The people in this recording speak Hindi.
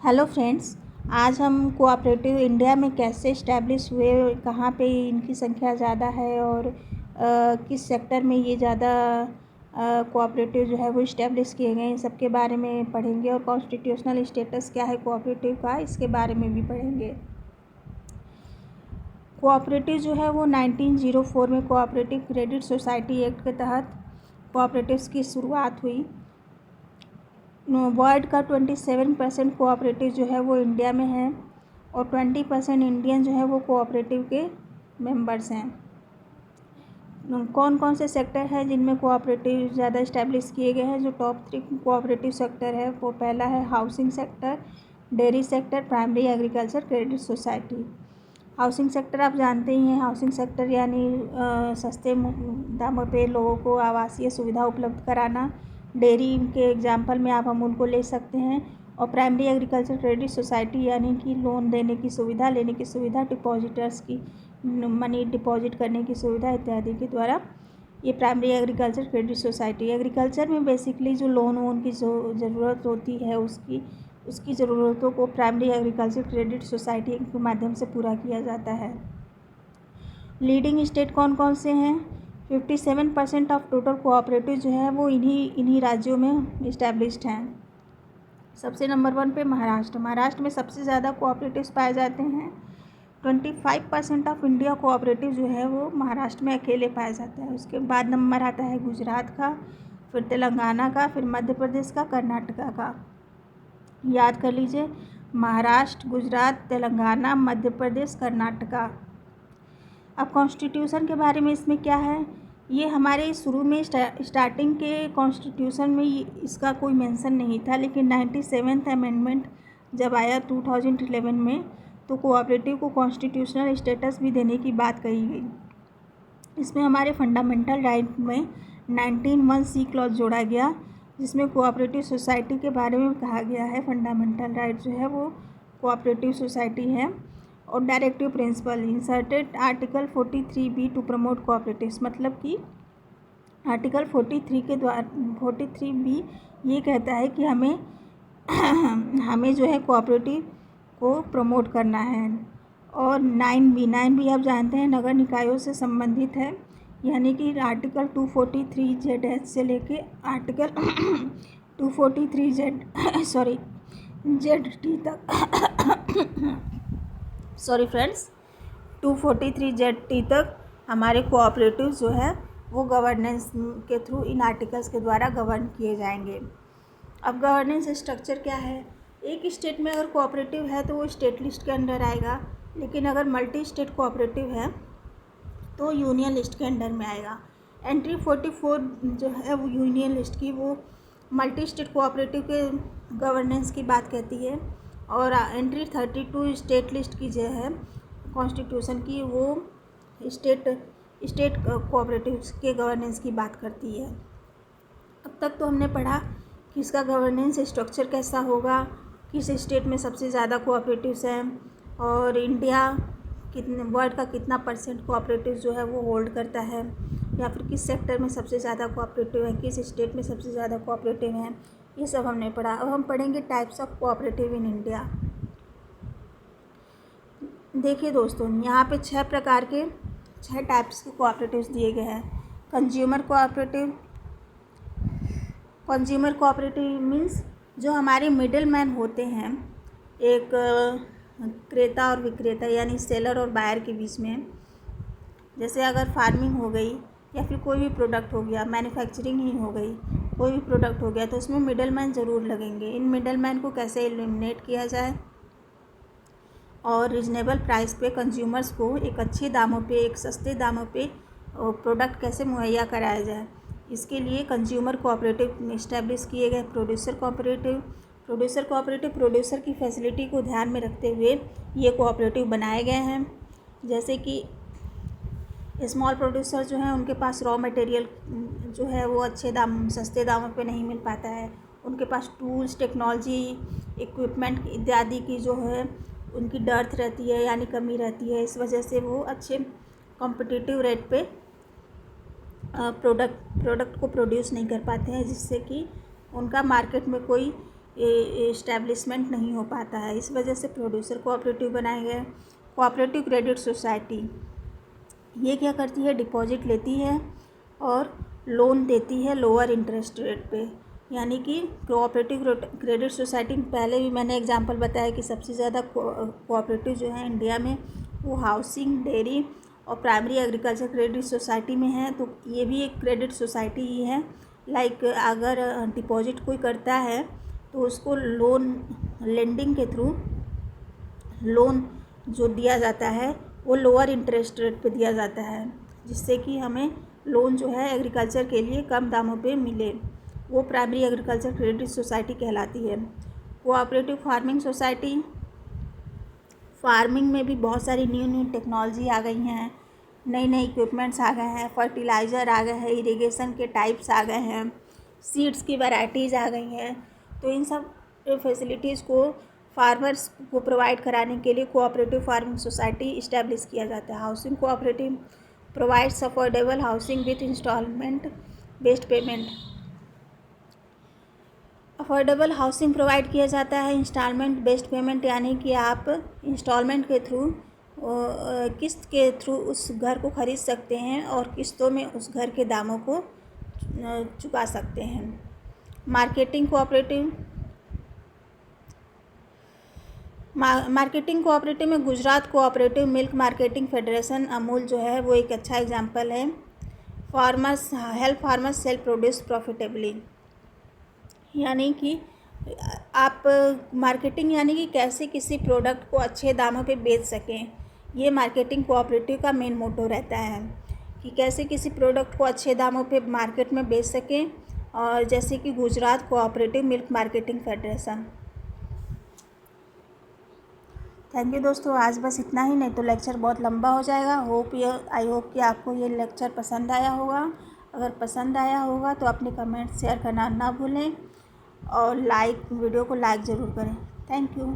Hello friends. आज हम कोऑपरेटिव इंडिया में कैसे इस्टेब्लिश हुए, कहाँ पे इनकी संख्या ज़्यादा है और किस सेक्टर में ये ज़्यादा कोऑपरेटिव जो है वो इस्टेब्लिश किए गए हैं, सबके बारे में पढ़ेंगे। और कॉन्स्टिट्यूशनल स्टेटस क्या है कोऑपरेटिव का, इसके बारे में भी पढ़ेंगे। कोऑपरेटिव जो है वो 1904 में कोऑपरेटिव क्रेडिट सोसाइटी एक्ट के तहत कोऑपरेटिव्स की शुरुआत हुई। वर्ल्ड का 27% कोऑपरेटिव जो है वो इंडिया में है और 20% इंडियन जो है वो कोऑपरेटिव के मेंबर्स हैं। कौन कौन से सेक्टर हैं जिनमें कोऑपरेटिव ज़्यादा इस्टेब्लिश किए गए हैं? जो टॉप 3 कोऑपरेटिव सेक्टर है वो पहला है housing sector, dairy sector, primary agriculture credit society. Housing sector आप जानते ही हैं। हाउसिंग सेक्टर यानी सस्ते दामों पे लोगों को आवासीय सुविधा उपलब्ध कराना। डेयरी के एग्जाम्पल में आप अमूल को ले सकते हैं। और प्राइमरी एग्रीकल्चर क्रेडिट सोसाइटी यानी कि लोन देने की सुविधा, लेने की सुविधा, डिपॉजिटर्स की मनी डिपॉजिट करने की सुविधा इत्यादि के द्वारा ये primary agriculture credit society. Agriculture में बेसिकली जो लोन वोन की जो ज़रूरत होती है उसकी ज़रूरतों को प्राइमरी एग्रीकल्चर क्रेडिट सोसाइटी के माध्यम से पूरा किया जाता है। लीडिंग स्टेट कौन कौन से हैं? 57% ऑफ टोटल कोऑपरेटिव जो है वो इन्हीं राज्यों में इस्टेब्लिश्ड हैं। सबसे नंबर 1 पे महाराष्ट्र में सबसे ज़्यादा कोऑपरेटिव्स पाए जाते हैं। 25% ऑफ इंडिया कोऑपरेटिव जो है वो महाराष्ट्र में अकेले पाया जाता है। उसके बाद नंबर आता है गुजरात का, फिर तेलंगाना का, फिर मध्य प्रदेश का, कर्नाटका का। याद कर लीजिए, महाराष्ट्र, गुजरात, तेलंगाना, मध्य प्रदेश, कर्नाटका। अब कॉन्स्टिट्यूशन के बारे में इसमें क्या है, ये हमारे शुरू में स्टार्टिंग के कॉन्स्टिट्यूशन में इसका कोई मेंशन नहीं था, लेकिन 97th अमेंडमेंट जब आया 2011 में तो कोऑपरेटिव को कॉन्स्टिट्यूशनल स्टेटस भी देने की बात कही गई। इसमें हमारे फंडामेंटल राइट में 19(1)(c) क्लॉज जोड़ा गया, जिसमें कोऑपरेटिव सोसाइटी के बारे में कहा गया है। फंडामेंटल राइट जो है वो कोऑपरेटिव सोसाइटी है। और directive principle inserted article 43B to promote cooperatives, मतलब कि आर्टिकल 43 के द्वारा 43B ये कहता है कि हमें जो है कोऑपरेटिव को प्रमोट करना है। और 9B आप जानते हैं नगर निकायों से संबंधित है, यानी कि आर्टिकल 243ZH से लेके आर्टिकल 243ZT तक सॉरी फ्रेंड्स 243ZT तक हमारे कोऑपरेटिव जो है वो गवर्नेंस के थ्रू इन आर्टिकल्स के द्वारा गवर्न किए जाएंगे। अब गवर्नेंस स्ट्रक्चर क्या है? एक स्टेट में अगर कोऑपरेटिव है तो वो स्टेट लिस्ट के अंडर आएगा, लेकिन अगर मल्टी स्टेट कोऑपरेटिव है तो यूनियन लिस्ट के अंडर में आएगा। एंट्री 44 जो है वो यूनियन लिस्ट की, वो मल्टी स्टेट कोऑपरेटिव के गवर्नेंस की बात कहती है। और एंट्री 32 स्टेट लिस्ट की जो है कॉन्स्टिट्यूशन की, वो स्टेट कोऑपरेटिव के गवर्नेंस की बात करती है। अब तक तो हमने पढ़ा कि इसका गवर्नेंस स्ट्रक्चर कैसा होगा, किस स्टेट में सबसे ज़्यादा कोऑपरेटिव्स हैं, और इंडिया वर्ल्ड का कितना % कोऑपरेटिव जो है वो होल्ड करता है, या फिर किस सेक्टर में सबसे ज़्यादा कोऑपरेटिव है, किस स्टेट में सबसे ज़्यादा कोऑपरेटिव हैं, ये सब हमने पढ़ा। अब हम पढ़ेंगे types of cooperative in India. देखिए दोस्तों, यहाँ पे 6 टाइप्स के कोऑपरेटिव्स दिए गए हैं। कंज्यूमर कोऑपरेटिव मीन्स जो हमारे मिडिल मैन होते हैं, एक क्रेता और विक्रेता यानी सेलर और बायर के बीच में। जैसे अगर फार्मिंग हो गई या फिर कोई भी प्रोडक्ट हो गया, मैन्युफैक्चरिंग ही हो गई, कोई भी प्रोडक्ट हो गया, तो उसमें मिडिल मैन ज़रूर लगेंगे। इन मिडिल मैन को कैसे एलिमिनेट किया जाए और रिजनेबल प्राइस पे कंज्यूमर्स को एक अच्छे दामों पे, एक सस्ते दामों पे प्रोडक्ट कैसे मुहैया कराया जाए, इसके लिए कंज्यूमर कोऑपरेटिव इस्टेब्लिश किए गए। प्रोड्यूसर कोऑपरेटिव प्रोड्यूसर की फैसिलिटी को ध्यान में रखते हुए ये कोऑपरेटिव बनाए गए हैं। जैसे कि स्मॉल प्रोड्यूसर जो हैं उनके पास रॉ मटेरियल जो है वो सस्ते दामों पे नहीं मिल पाता है। उनके पास टूल्स, टेक्नोलॉजी, इक्विपमेंट इत्यादि की जो है उनकी डर्थ रहती है, यानी कमी रहती है। इस वजह से वो अच्छे कॉम्पिटिटिव रेट पे प्रोडक्ट को प्रोड्यूस नहीं कर पाते हैं, जिससे कि उनका मार्केट में कोई इस्टेब्लिशमेंट नहीं हो पाता है। इस वजह से प्रोड्यूसर कोऑपरेटिव बनाए गए। कोऑपरेटिव क्रेडिट सोसाइटी ये क्या करती है, डिपॉजिट लेती है और लोन देती है लोअर इंटरेस्ट रेट पे। यानी कि कोऑपरेटिव क्रेडिट सोसाइटी में पहले भी मैंने एग्जांपल बताया कि सबसे ज़्यादा कोऑपरेटिव जो है इंडिया में वो हाउसिंग, डेयरी और प्राइमरी एग्रीकल्चर क्रेडिट सोसाइटी में है। तो ये भी एक क्रेडिट सोसाइटी ही है। लाइक अगर डिपॉजिट कोई करता है तो उसको लोन, लेंडिंग के थ्रू लोन जो दिया जाता है वो लोअर इंटरेस्ट रेट पे दिया जाता है, जिससे कि हमें लोन जो है एग्रीकल्चर के लिए कम दामों पे मिले। वो प्राइमरी एग्रीकल्चर क्रेडिट सोसाइटी कहलाती है। कोऑपरेटिव फार्मिंग सोसाइटी, फार्मिंग में भी बहुत सारी न्यू टेक्नोलॉजी आ गई हैं, नई नई इक्विपमेंट्स आ गए हैं, फर्टिलाइज़र आ गए हैं, इरिगेशन के टाइप्स आ गए हैं, सीड्स की वैराइटीज़ आ गई हैं। तो इन सब फैसिलिटीज़ को फार्मर्स को प्रोवाइड कराने के लिए कोऑपरेटिव फार्मिंग सोसाइटी इस्टेब्लिश किया जाता है। Housing cooperative provides affordable housing with instalment based payment. Affordable housing provide किया जाता है इंस्टॉलमेंट बेस्ड पेमेंट, यानी कि आप इंस्टॉलमेंट के थ्रू, किस्त के थ्रू उस घर को ख़रीद सकते हैं और किस्तों में उस घर के दामों को चुका सकते हैं। मार्केटिंग कोऑपरेटिव में Gujarat cooperative milk marketing federation, Amul जो है वो एक अच्छा एग्जांपल है। Farmers help farmers sell produce profitably, यानी कि आप मार्केटिंग यानी कि कैसे किसी प्रोडक्ट को अच्छे दामों पे बेच सकें, ये मार्केटिंग कोऑपरेटिव का मेन मोटो रहता है कि कैसे किसी प्रोडक्ट को अच्छे दामों पे मार्केट में बेच सकें। और जैसे कि Gujarat cooperative milk marketing federation. Thank you दोस्तों, आज बस इतना ही, नहीं तो लेक्चर बहुत लंबा हो जाएगा। आई होप कि आपको ये लेक्चर पसंद आया होगा। अगर पसंद आया होगा तो अपने कमेंट शेयर करना ना भूलें और वीडियो को लाइक ज़रूर करें। Thank you.